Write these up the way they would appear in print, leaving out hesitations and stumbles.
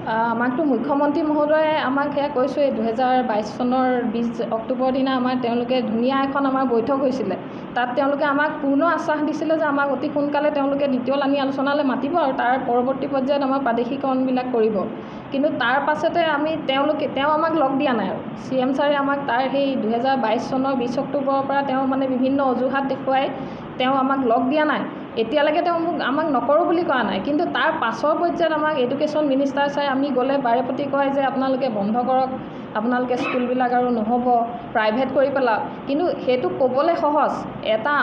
আমাকতো মুখ্যমন্ত্ৰী মহোদয়ে আমাক সেয়া কৈছোঁ 2022 চনৰ 20 অক্টোবৰ দিনা আমাৰ তেওঁলোকে ধুনীয়া এখন আমাৰ বৈঠক হৈছিলে। তাত তেওঁলোকে আমাক পূৰ্ণ আশ্বাস দিছিলে যে আমাক অতি সোনকালে তেওঁলোকে দ্বিতীয় লানি আলোচনালৈ মাতিব আৰু তাৰ পৰৱৰ্তী পৰ্যায়ত আমাৰ প্ৰাদেশিকৰণবিলাক কৰিব। কিন্তু তাৰ পাছতে তেওঁ আমাক লগ দিয়া নাই আৰু CM ছাৰে আমাক তাৰ সেই 2022 চনৰ 20 অক্টোবৰৰ পৰা তেওঁ মানে বিভিন্ন অজুহাত দেখুৱাই তেওঁ আমাক লগ দিয়া নাই। এতিয়ালৈকে তেওঁ আমাক নকৰোঁ বুলি কোৱা নাই, কিন্তু তাৰ পাছৰ পৰ্যায়ত আমাক এডুকেশ্যন মিনিষ্টাৰ ছাৰে আমি গ'লে বাৰেপতি কয় যে আপোনালোকে বন্ধ কৰক, আপোনালোকে স্কুলবিলাক আৰু নহ'ব, প্ৰাইভেট কৰি পেলাওক। কিন্তু সেইটো ক'বলৈ সহজ,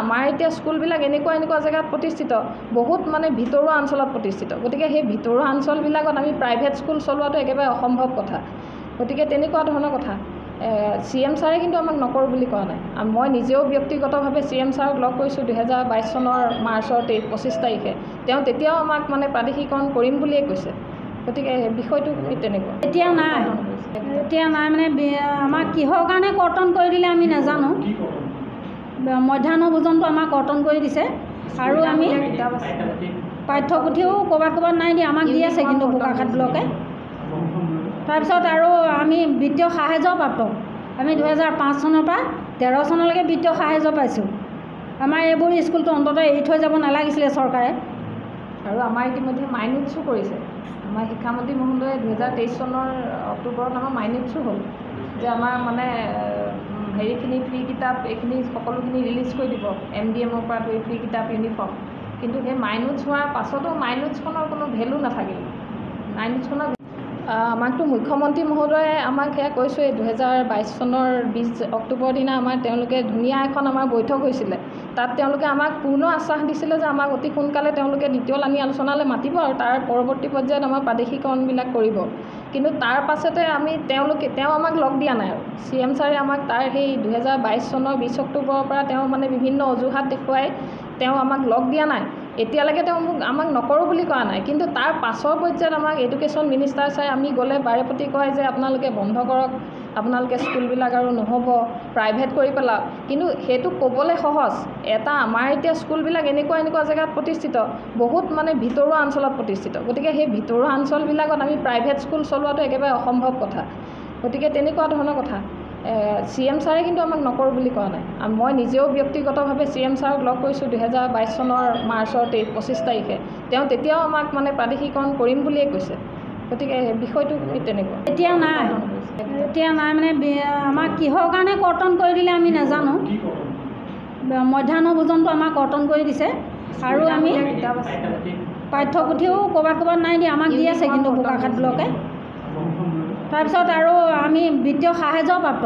আমাৰ এতিয়া স্কুলবিলাক এনেকুৱা জেগাত প্ৰতিষ্ঠিত, বহুত মানে ভিতৰুৱা অঞ্চলত প্ৰতিষ্ঠিত। গতিকে সেই ভিতৰুৱা অঞ্চলবিলাকত আমি প্ৰাইভেট স্কুল চলোৱাটো একেবাৰে অসম্ভৱ কথা। গতিকে তেনেকুৱা ধৰণৰ কথা। CM ছাৰে কিন্তু আমাক নকৰোঁ বুলি কোৱা নাই। মই নিজেও ব্যক্তিগতভাৱে CM ছাৰক লগ কৰিছোঁ 2022 চনৰ মাৰ্চৰ 25 তাৰিখে। তেওঁ তেতিয়াও আমাক মানে প্ৰাদেশিকৰণ কৰিম বুলিয়ে কৈছে। গতিকে বিষয়টো তেনেকুৱা। এতিয়া নাই মানে আমাক কিহৰ কাৰণে কৰ্তন কৰি দিলে আমি নাজানো। মধ্যাহ্ন ভোজনটো আমাক কৰ্তন কৰি দিছে আৰু আমি পাঠ্যপুথিও ক'ৰবাত নাই দিয়া, আমাক দি আছে কিন্তু বোকাখাট ব্লকে। তাৰপিছত আৰু আমি বিত্তীয় সাহায্য প্ৰাপ্ত। আমি 2005 চনৰ পৰা 13 চনলৈকে বিত্তীয় সাহায্য পাইছোঁ। আমাৰ এইবোৰ স্কুলটো অন্ততঃ এৰি থৈ যাব নালাগিছিলে চৰকাৰে। আৰু আমাৰ ইতিমধ্যে মাইনোটছো কৰিছে। আমাৰ শিক্ষামন্ত্ৰী মহোদয়ে 2023 চনৰ অক্টোবৰত আমাৰ মাইনোটছো হ'ল যে আমাৰ মানে হেৰিখিনি ফ্ৰী কিতাপ এইখিনি সকলোখিনি ৰিলিজ কৰি দিব, MDMৰ পৰা ধৰি ফ্ৰী কিতাপ, ইউনিফৰ্ম। কিন্তু সেই মাইনোটছ হোৱাৰ পাছতো মাইনোটছখনৰ কোনো ভেলু নাথাকিল। মাইনোটছখনৰ আমাকতো মুখ্যমন্ত্ৰী মহোদয়ে আমাক সেয়া কৈছোঁ 2022 চনৰ 20 অক্টোবৰ দিনা আমাৰ তেওঁলোকে ধুনীয়া এখন আমাৰ বৈঠক হৈছিলে। তাত তেওঁলোকে আমাক পূৰ্ণ আশ্বাস দিছিলে যে আমাক অতি সোনকালে তেওঁলোকে দ্বিতীয় লানি আলোচনালৈ মাতিব আৰু তাৰ পৰৱৰ্তী পৰ্যায়ত আমাৰ প্ৰাদেশিকৰণবিলাক কৰিব। কিন্তু তাৰ পাছতে তেওঁ আমাক লগ দিয়া নাই আৰু CM ছাৰে আমাক তাৰ সেই 2022 চনৰ 20 অক্টোবৰৰ পৰা তেওঁ মানে বিভিন্ন অজুহাত দেখুৱাই তেওঁ আমাক লগ দিয়া নাই। এতিয়ালৈকে তেওঁ আমাক নকৰোঁ বুলি কোৱা নাই, কিন্তু তাৰ পাছৰ পৰ্যায়ত আমাক এডুকেশ্যন মিনিষ্টাৰ ছাৰে আমি গ'লে বাৰেপতি কয় যে আপোনালোকে বন্ধ কৰক, আপোনালোকে স্কুলবিলাক আৰু নহ'ব, প্ৰাইভেট কৰি পেলাওক। কিন্তু সেইটো ক'বলৈ সহজ, আমাৰ এতিয়া স্কুলবিলাক এনেকুৱা জেগাত প্ৰতিষ্ঠিত, বহুত মানে ভিতৰুৱা অঞ্চলত প্ৰতিষ্ঠিত। গতিকে সেই ভিতৰুৱা অঞ্চলবিলাকত আমি প্ৰাইভেট স্কুল চলোৱাটো একেবাৰে অসম্ভৱ কথা। গতিকে তেনেকুৱা ধৰণৰ কথা। CM ছাৰে কিন্তু আমাক নকৰোঁ বুলি কোৱা নাই। মই নিজেও ব্যক্তিগতভাৱে CM ছাৰক লগ কৰিছোঁ 2022 চনৰ মাৰ্চৰ 25 তাৰিখে। তেওঁ তেতিয়াও আমাক মানে প্ৰাদেশিকৰণ কৰিম বুলিয়ে কৈছে। গতিকে বিষয়টো তেনেকুৱা। এতিয়া নাই মানে আমাক কিহৰ কাৰণে কৰ্তন কৰি দিলে আমি নাজানো। মধ্যাহ্ন ভোজনটো আমাক কৰ্তন কৰি দিছে আৰু আমি পাঠ্যপুথিও ক'ৰবাত নাই দিয়া, আমাক দি আছে কিন্তু বোকাখাট ব্লকে। তাৰপিছত আৰু আমি বিত্তীয় সাহায্য প্ৰাপ্ত।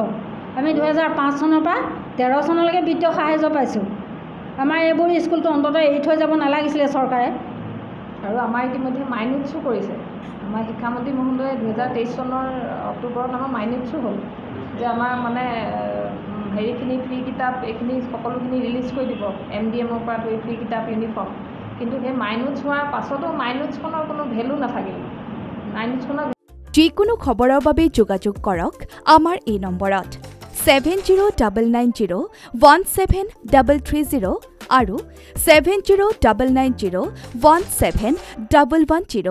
আমি 2005 চনৰ পৰা 13 চনলৈকে বিত্তীয় সাহায্য পাইছোঁ। আমাৰ এইবোৰ স্কুলটো অন্ততঃ এৰি থৈ যাব নালাগিছিলে চৰকাৰে। আৰু আমাৰ ইতিমধ্যে মাইনোটছো কৰিছে। আমাৰ শিক্ষামন্ত্ৰী মহোদয়ে 2023 চনৰ অক্টোবৰত আমাৰ মাইনোটছো হ'ল যে আমাৰ মানে হেৰিখিনি ফ্ৰী কিতাপ এইখিনি সকলোখিনি ৰিলিজ কৰি দিব, MDMৰ পৰা ধৰি ফ্ৰী কিতাপ, ইউনিফৰ্ম। কিন্তু সেই মাইনোটছ হোৱাৰ পাছতো মাইনোটছখনৰ কোনো ভেলু নাথাকিল। মাইনোটছখনৰ যিকোনো খবৰৰ বাবে যোগাযোগ কৰক আমাৰ এই নম্বৰত 7099017330 আৰু 7099017110।